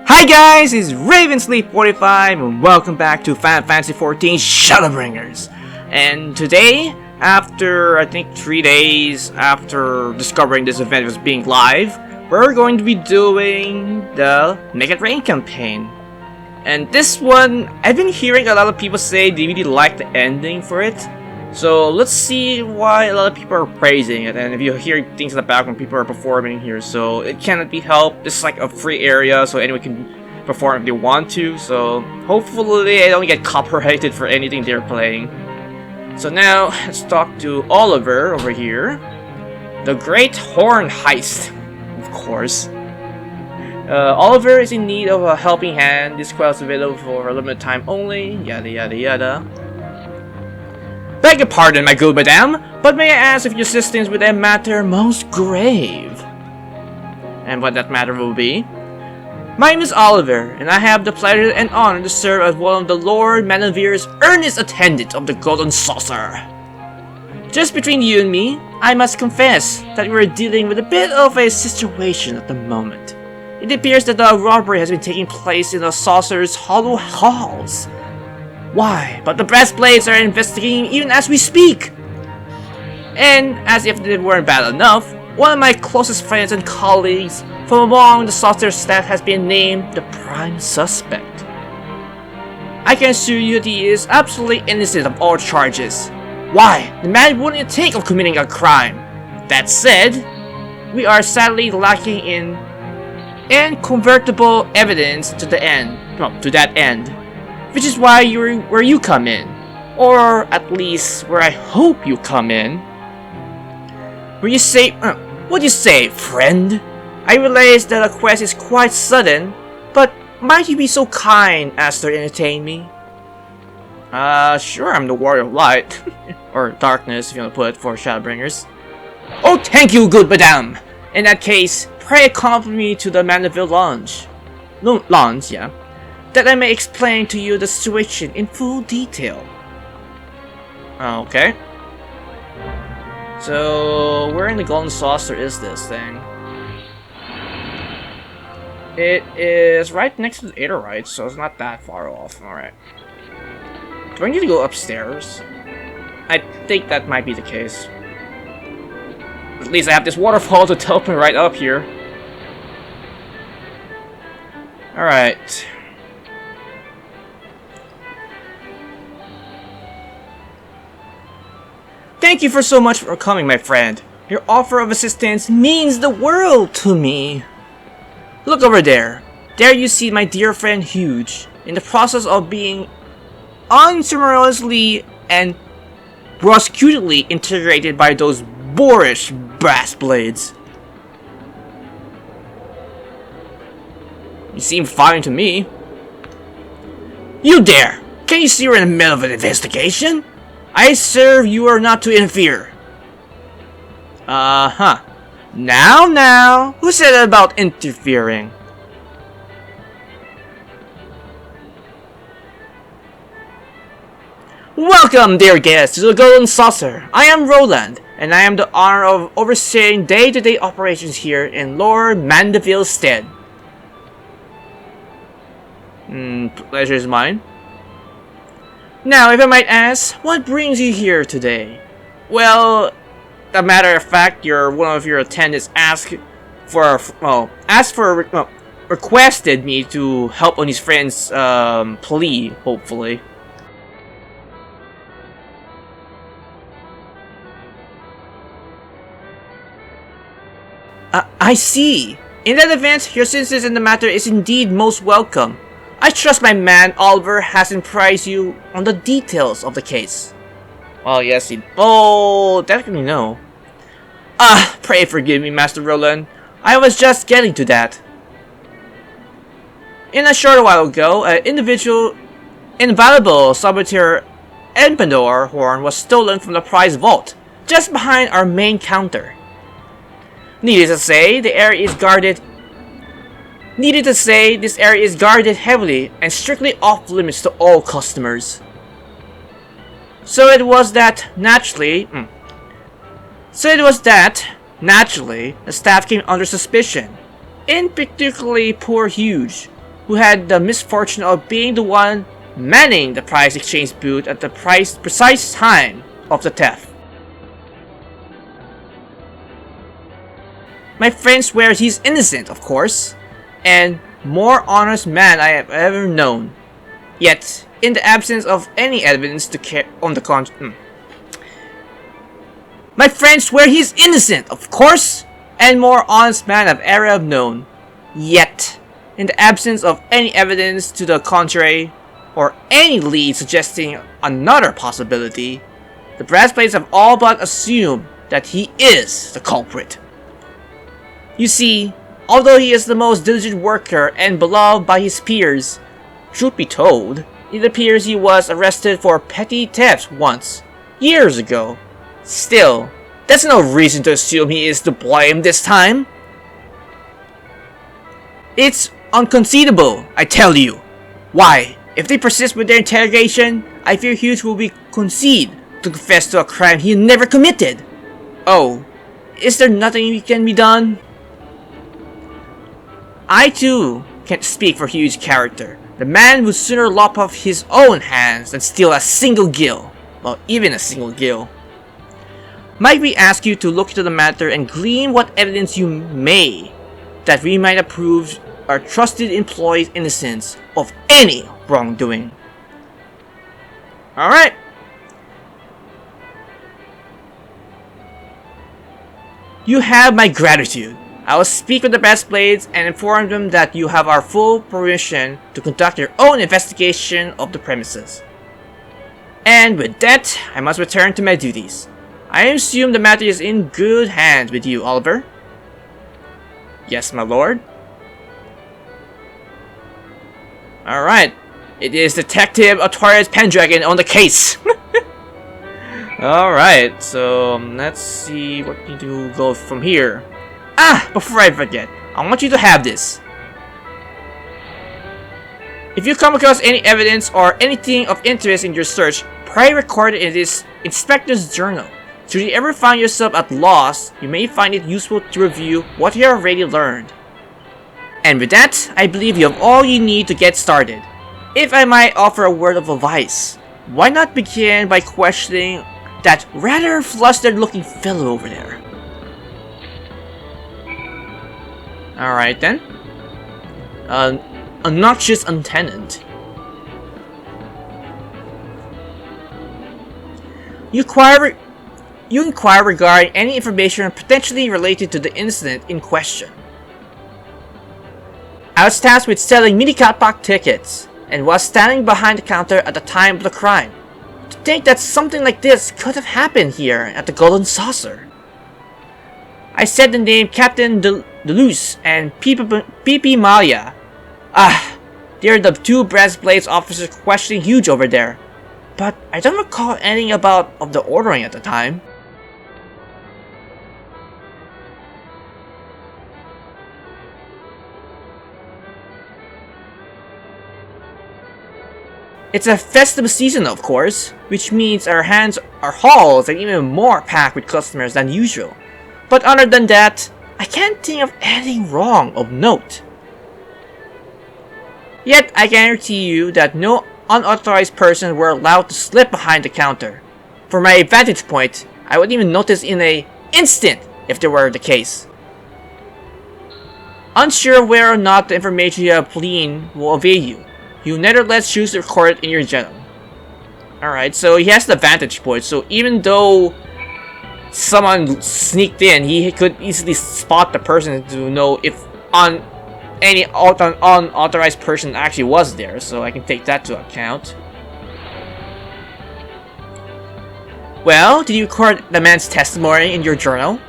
Hi guys, it's Ravensleep45 and welcome back to Final Fantasy XIV Shadowbringers. And today, after I think 3 days after discovering this event was being live, we're going to be doing the Make It Rain campaign. And this one, I've been hearing a lot of people say they really like the ending for it. So let's see why a lot of people are praising it, and if you hear things in the background, people are performing here, so it cannot be helped. This is like a free area, so anyone can perform if they want to, so hopefully I don't get copyrighted for anything they're playing. So now, let's talk to Oliver over here. The Great Horn Heist, of course. Oliver is in need of a helping hand. This quest is available for a limited time only, yada yada yada. Beg your pardon, my good madam, but may I ask if your assistance with a matter most grave? And what that matter will be? My name is Oliver, and I have the pleasure and honor to serve as one of the Lord Manavir's earnest attendant of the Golden Saucer. Just between you and me, I must confess that we're dealing with a bit of a situation at the moment. It appears that a robbery has been taking place in the Saucer's hollow halls. Why? But the Brass Blades are investigating even as we speak! And, as if they weren't bad enough, one of my closest friends and colleagues from among the Saucer staff has been named the prime suspect. I can assure you that he is absolutely innocent of all charges. Why? The man wouldn't think of committing a crime. That said, we are sadly lacking in incontrovertible evidence to that end. Which is why where you come in, or at least where I hope you come in. Where you say, what do you say, friend? I realize that the quest is quite sudden, but might you be so kind as to entertain me? Sure, I'm the Warrior of Light, or Darkness if you want to put it for Shadowbringers. Oh, thank you, good madame! In that case, pray accompany me to the Mandeville Lounge. Lounge, yeah. That I may explain to you the situation in full detail. Okay. So, where in the Golden Saucer is this thing? It is right next to the Arturias, so it's not that far off. Alright. Do I need to go upstairs? I think that might be the case. At least I have this waterfall to help me right up here. Alright. Thank you so much for coming, my friend. Your offer of assistance means the world to me. Look over there. There you see my dear friend Huge, in the process of being unceremoniously and brusquely integrated by those boorish brass blades. You seem fine to me. You there! Can you see we're in the middle of an investigation? I serve you are not to interfere. Uh-huh. Now, who said that about interfering? Welcome, dear guests, to the Golden Saucer. I am Roland, and I am the honor of overseeing day-to-day operations here in Lord Mandeville's stead. Pleasure is mine. Now, if I might ask, what brings you here today? Well, as a matter of fact, one of your attendants requested me to help on his friend's plea, hopefully. I see. In that event, your assistance in the matter is indeed most welcome. I trust my man Oliver has apprised you on the details of the case. Well, yes, definitely no. Pray forgive me, Master Roland. I was just getting to that. In a short while ago, an invaluable solitaire Empendor horn was stolen from the prize vault, just behind our main counter. Needless to say, this area is guarded heavily and strictly off limits to all customers. So it was that, naturally, the staff came under suspicion, in particularly poor Huge, who had the misfortune of being the one manning the prize exchange booth at the precise time of the theft. My friend swears he's innocent, of course, and more honest man I have ever known. Yet, in the absence of any evidence on the contrary, my friend swears he's innocent, of course, and more honest man I've ever known. Yet, in the absence of any evidence to the contrary, or any lead suggesting another possibility, the brass plates have all but assumed that he is the culprit. You see, although he is the most diligent worker and beloved by his peers, truth be told, it appears he was arrested for petty theft once, years ago. Still, that's no reason to assume he is to blame this time. It's unconceivable, I tell you. Why, if they persist with their interrogation, I fear Hughes will be concede to confess to a crime he never committed. Oh, is there nothing can be done? I too can't speak for Hughes' character. The man would sooner lop off his own hands than steal a single gill. Well, even a single gill. Might we ask you to look into the matter and glean what evidence you may, that we might approve our trusted employee's innocence of any wrongdoing? Alright. You have my gratitude. I will speak with the best blades and inform them that you have our full permission to conduct your own investigation of the premises. And with that, I must return to my duties. I assume the matter is in good hands with you, Oliver. Yes, my lord. Alright. It is Detective Arturias Pendragon on the case. Alright, so let's see what we need to go from here. Ah! Before I forget, I want you to have this. If you come across any evidence or anything of interest in your search, pray record it in this Inspector's Journal. Should you ever find yourself at loss, you may find it useful to review what you have already learned. And with that, I believe you have all you need to get started. If I might offer a word of advice, why not begin by questioning that rather flustered looking fellow over there? Alright then. Obnoxious tenant. You inquire regarding any information potentially related to the incident in question. I was tasked with selling mini-cat pack tickets, and was standing behind the counter at the time of the crime. To think that something like this could have happened here at the Golden Saucer. I said the name Captain Deleuze and Pipi Maya. Ah, they're the two brass blades officers questioning Huge over there. But I don't recall anything of the ordering at the time. It's a festive season, of course, which means our halls are even more packed with customers than usual. But other than that, I can't think of anything wrong of note. Yet I guarantee you that no unauthorized person were allowed to slip behind the counter. From my vantage point, I would even notice in an instant if there were the case. Unsure whether or not the information you have gleaned will avail you, you nevertheless choose to record it in your journal. Alright, so he has the vantage point, so even though someone sneaked in, he could easily spot the person to know if any unauthorized person actually was there, so I can take that to account. Well, did you record the man's testimony in your journal?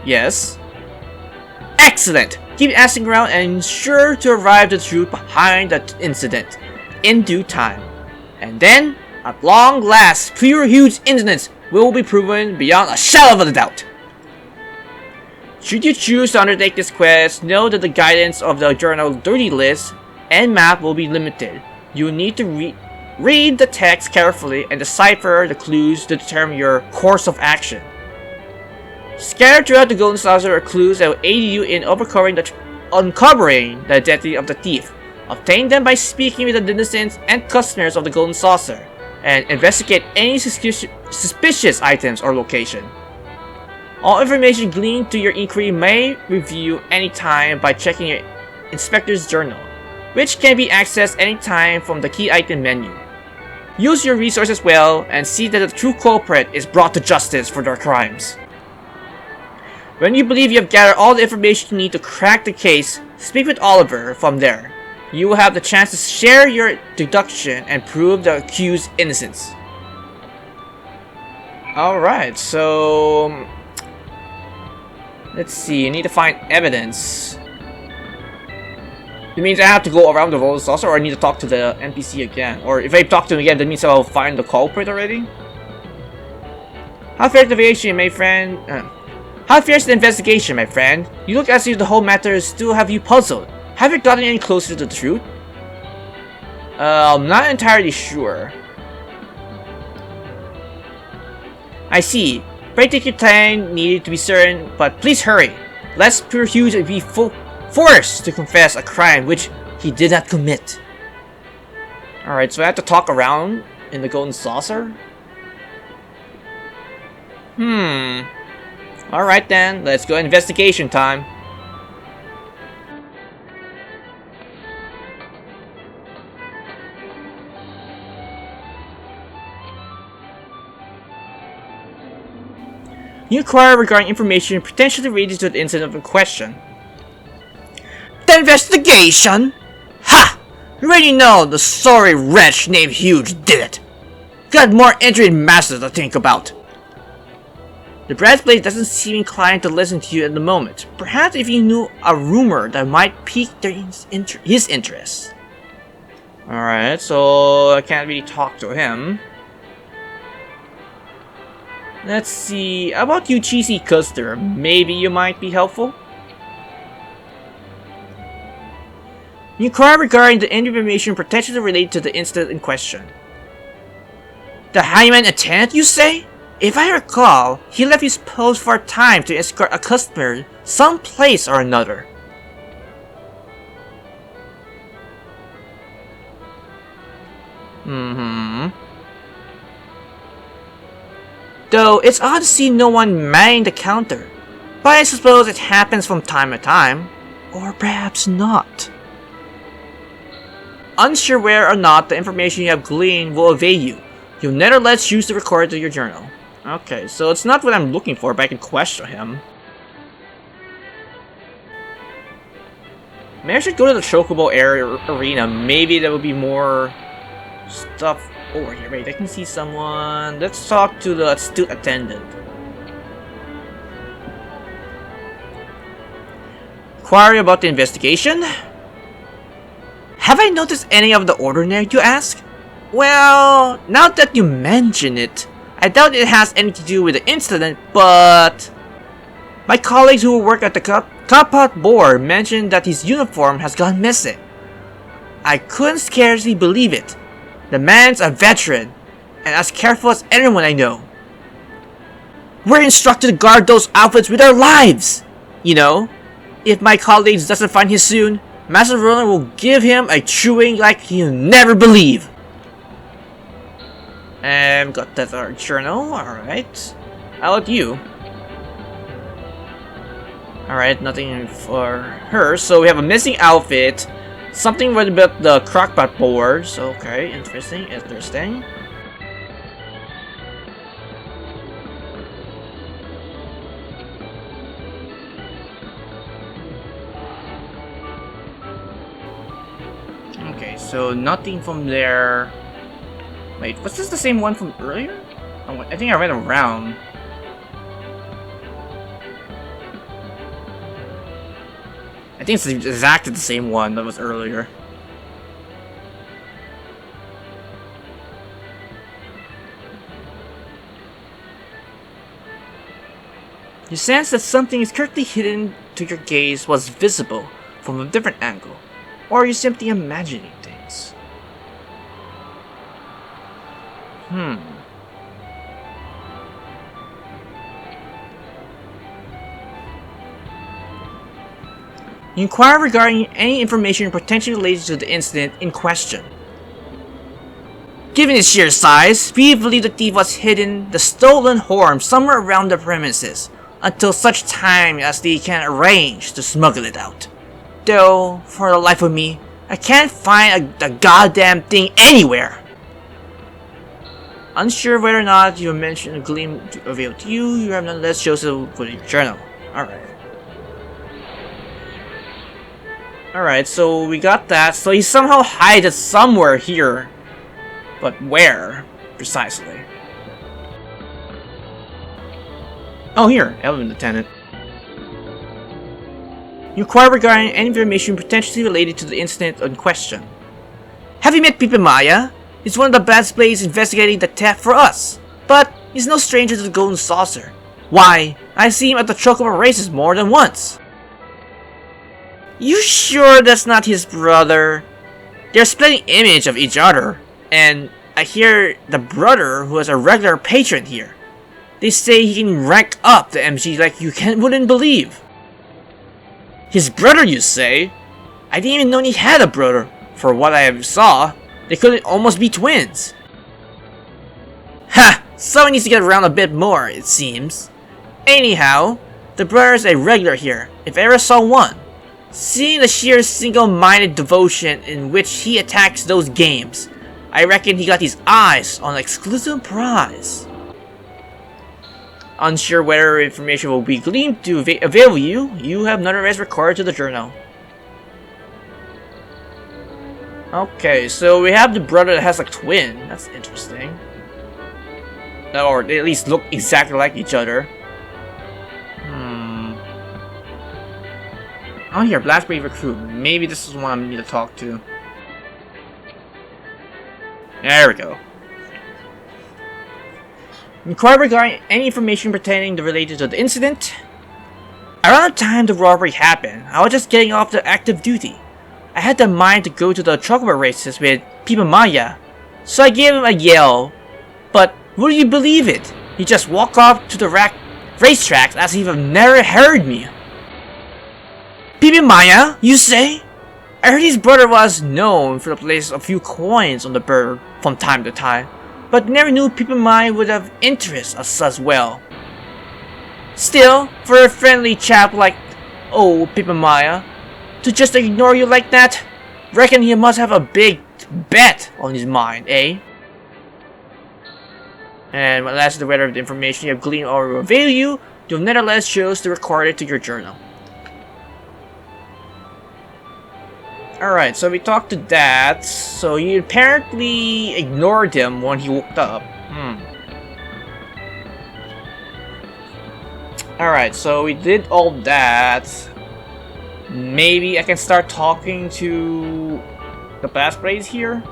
Yes. Excellent! Keep asking around and ensure to arrive at the truth behind the incident in due time. And then, at long last, pure huge incidents will be proven beyond a shadow of a doubt. Should you choose to undertake this quest, know that the guidance of the journal dirty list and map will be limited. You will need to read the text carefully and decipher the clues to determine your course of action. Scattered throughout the Golden Saucer are clues that will aid you in uncovering the identity of the thief. Obtain them by speaking with the denizens and customers of the Golden Saucer, and investigate any suspicious items or location. All information gleaned through your inquiry may review anytime by checking your Inspector's Journal, which can be accessed anytime from the key item menu. Use your resources well and see that the true culprit is brought to justice for their crimes. When you believe you have gathered all the information you need to crack the case, speak with Oliver. From there, you will have the chance to share your deduction and prove the accused's innocence. Alright, so... let's see, you need to find evidence. It means I have to go around the Golden Saucer, or I need to talk to the NPC again. Or if I talk to him again, that means I'll find the culprit already? How fares the investigation, my friend? How fares the investigation, my friend? You look as if the whole matter still have you puzzled. Have you gotten any closer to the truth? I'm not entirely sure. I see. Pray take your time needed to be certain, but please hurry. Lest poor Hughes be forced to confess a crime which he did not commit. Alright, so I have to talk around in the Golden Saucer? Alright then, let's go investigation time. You inquire regarding information potentially related to the incident in question. The investigation? Ha! You already know the sorry wretch named Hughes did it. Got more injured masters to think about. The breastplate doesn't seem inclined to listen to you at the moment. Perhaps if you knew a rumor that might pique his interest. Alright, so I can't really talk to him. Let's see, how about you, cheesy customer? Maybe you might be helpful? You inquire regarding the information potentially related to the incident in question. The highwayman attendant, you say? If I recall, he left his post for a time to escort a customer someplace or another. Though it's odd to see no one manning the counter. But I suppose it happens from time to time. Or perhaps not. Unsure where or not the information you have gleaned will avail you, you'll nevertheless use the record to your journal. Okay, so it's not what I'm looking for, but I can question him. Maybe I should go to the Chocobo arena. Maybe there will be more stuff over here. Wait, I can see someone. Let's talk to the astute attendant. Inquiry about the investigation? Have I noticed any of the ordinary, you ask? Well, now that you mention it, I doubt it has anything to do with the incident, but... my colleagues who work at the Copot board mentioned that his uniform has gone missing. I couldn't scarcely believe it. The man's a veteran, and as careful as anyone I know. We're instructed to guard those outfits with our lives! You know, if my colleagues doesn't find him soon, Master Roland will give him a chewing like you'll never believe. Got that our journal, alright. How about you? Alright, nothing for her. So we have a missing outfit. Something about the crockpot boards. Okay, interesting. Okay, so nothing from there. Wait, was this the same one from earlier? Oh, I think I read around. I think it's exactly the same one that was earlier. You sense that something is currently hidden to your gaze was visible from a different angle, or are you simply imagining things? You inquire regarding any information potentially related to the incident in question. Given its sheer size, we believe the thief was hidden the stolen horn somewhere around the premises, until such time as they can arrange to smuggle it out. Though, for the life of me, I can't find the goddamn thing anywhere! Unsure whether or not you mentioned a gleam to avail to you, you have nonetheless chosen to put in your journal. Alright. Alright, so we got that. So he somehow hides it somewhere here. But where, precisely? Oh, here, Element Lieutenant. You inquire regarding any information potentially related to the incident in question. Have you met Pipe Maya? He's one of the best players investigating the theft for us. But he's no stranger to the Golden Saucer. Why, I see him at the Chocobo races more than once. You sure that's not his brother? They're splitting image of each other. And I hear the brother who is a regular patron here. They say he can rank up the MG like you wouldn't believe. His brother, you say? I didn't even know he had a brother. For what I saw, they could almost be twins. Ha! Someone needs to get around a bit more, it seems. Anyhow, the brother is a regular here, if I ever saw one. Seeing the sheer single-minded devotion in which he attacks those games, I reckon he got his eyes on an exclusive prize. Unsure whether information will be gleaned to avail you, you have nonetheless recorded to the journal. Okay, so we have the brother that has a twin. That's interesting. Or they at least look exactly like each other. Oh, here, Blastbrave recruit. Maybe this is one I need to talk to. There we go. Inquire regarding any information pertaining to related to the incident. Around the time the robbery happened, I was just getting off the active duty. I had the mind to go to the Chocobo races with Pipe Maya, so I gave him a yell. But would you believe it? He just walked off to the racetracks as if he never heard me. Pipe Maya, you say? I heard his brother was known for the place a few coins on the bird from time to time, but never knew Pipe Maya would have interest as well. Still, for a friendly chap like Pipe Maya to just ignore you like that, reckon he must have a big bet on his mind, eh? And last the whether of the information you have gleaned or will avail you, you have nevertheless chose to record it to your journal. Alright, so we talked to that. So you apparently ignored him when he woke up. Alright, so we did all that. Maybe I can start talking to the Blastblades here?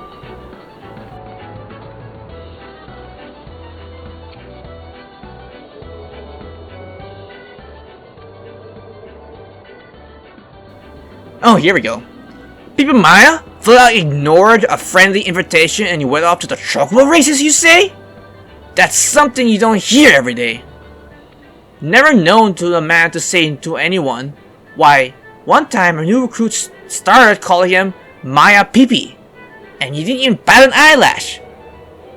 Oh, here we go. Pipe Maya flat out ignored a friendly invitation and you went off to the Chocobo races, you say? That's something you don't hear every day. Never known to a man to say to anyone. Why, one time a new recruit started calling him Maya Pipi, and he didn't even bat an eyelash.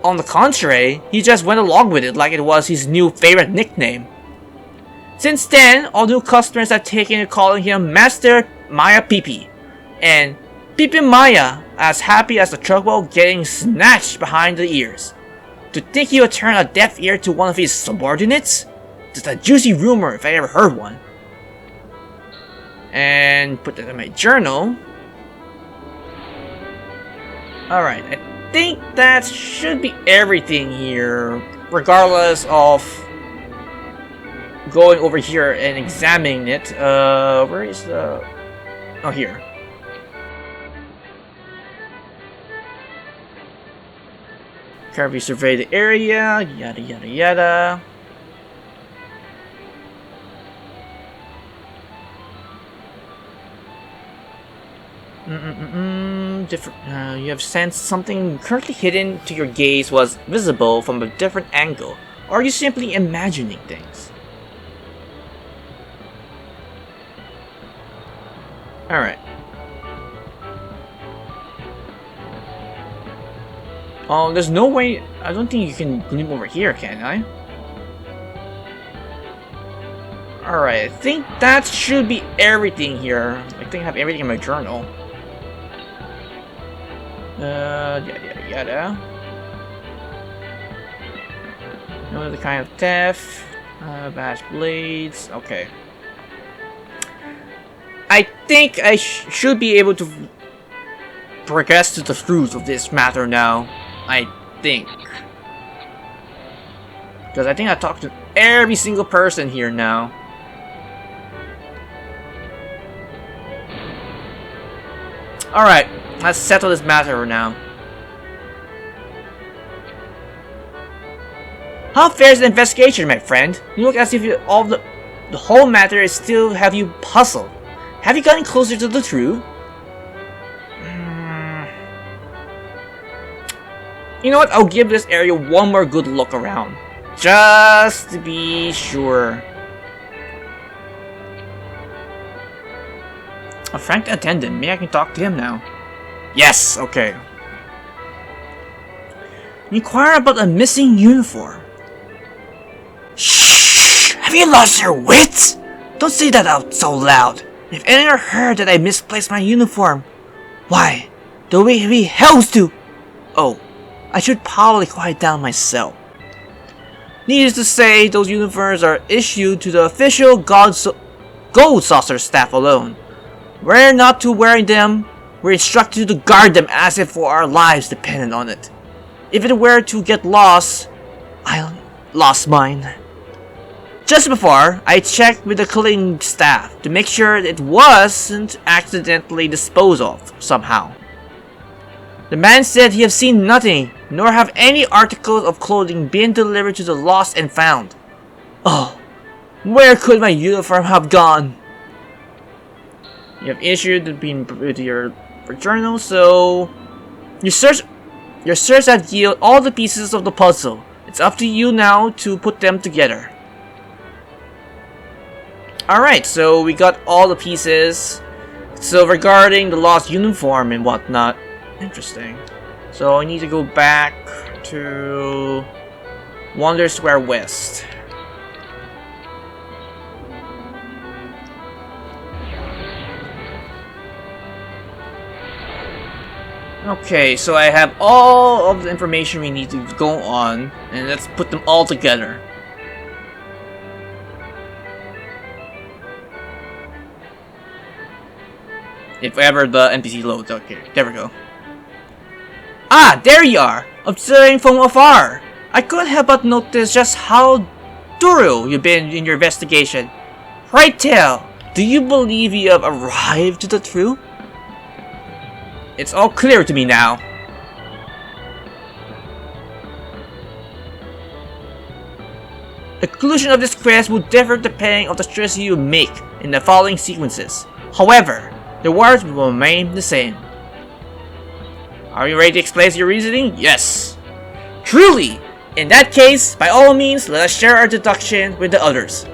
On the contrary, he just went along with it like it was his new favorite nickname. Since then, all new customers have taken to calling him Master Maya Pipi, and Pipe Maya as happy as the Chocobo getting snatched behind the ears. To think he would turn a deaf ear to one of his subordinates? Just a juicy rumor if I ever heard one. And put that in my journal. Alright, I think that should be everything here, regardless of going over here and examining it. Where is the... Oh, here. Carefully survey the area, yada yada yada. Different. You have sensed something currently hidden to your gaze was visible from a different angle, or are you simply imagining things? Alright. Oh, there's no way. I don't think you can move over here, can I? Alright, I think that should be everything here. I think I have everything in my journal. Yada yada. No other kind of theft. Bash blades. Okay. I think I should be able to progress to the truth of this matter now. I think. Because I think I talked to every single person here now. Alright, let's settle this matter now. How fair is the investigation, my friend? You look as if the whole matter is still have you puzzled. Have you gotten closer to the truth? You know what? I'll give this area one more good look around. Just to be sure. A frank attendant. Maybe I can talk to him now. Yes, okay. Inquire about a missing uniform. Shh! Have you lost your wits? Don't say that out so loud. If anyone heard that I misplaced my uniform, why, the way we hells to... Oh, I should probably quiet down myself. Needless to say, those uniforms are issued to the official Gold Saucer staff alone. We're not to wearing them, we're instructed to guard them as if for our lives depended on it. If it were to get lost, I lost mine. Just before, I checked with the cleaning staff to make sure it wasn't accidentally disposed of somehow. The man said he have seen nothing, nor have any articles of clothing been delivered to the lost and found. Oh, where could my uniform have gone? You have issued with your journal, so your search has yielded all the pieces of the puzzle. It's up to you now to put them together. Alright, so we got all the pieces. So regarding the lost uniform and whatnot, interesting. So I need to go back to Wonder Square West. Okay, so I have all of the information we need to go on, and let's put them all together. If ever the NPC loads, okay, there we go. Ah, there you are! Observing from afar! I couldn't help but notice just how thorough you've been in your investigation. Right tail, do you believe you have arrived to the truth? It's all clear to me now. The conclusion of this quest will differ depending on the choices you make in the following sequences. However, the words will remain the same. Are you ready to explain your reasoning? Yes. Truly! In that case, by all means, let us share our deduction with the others.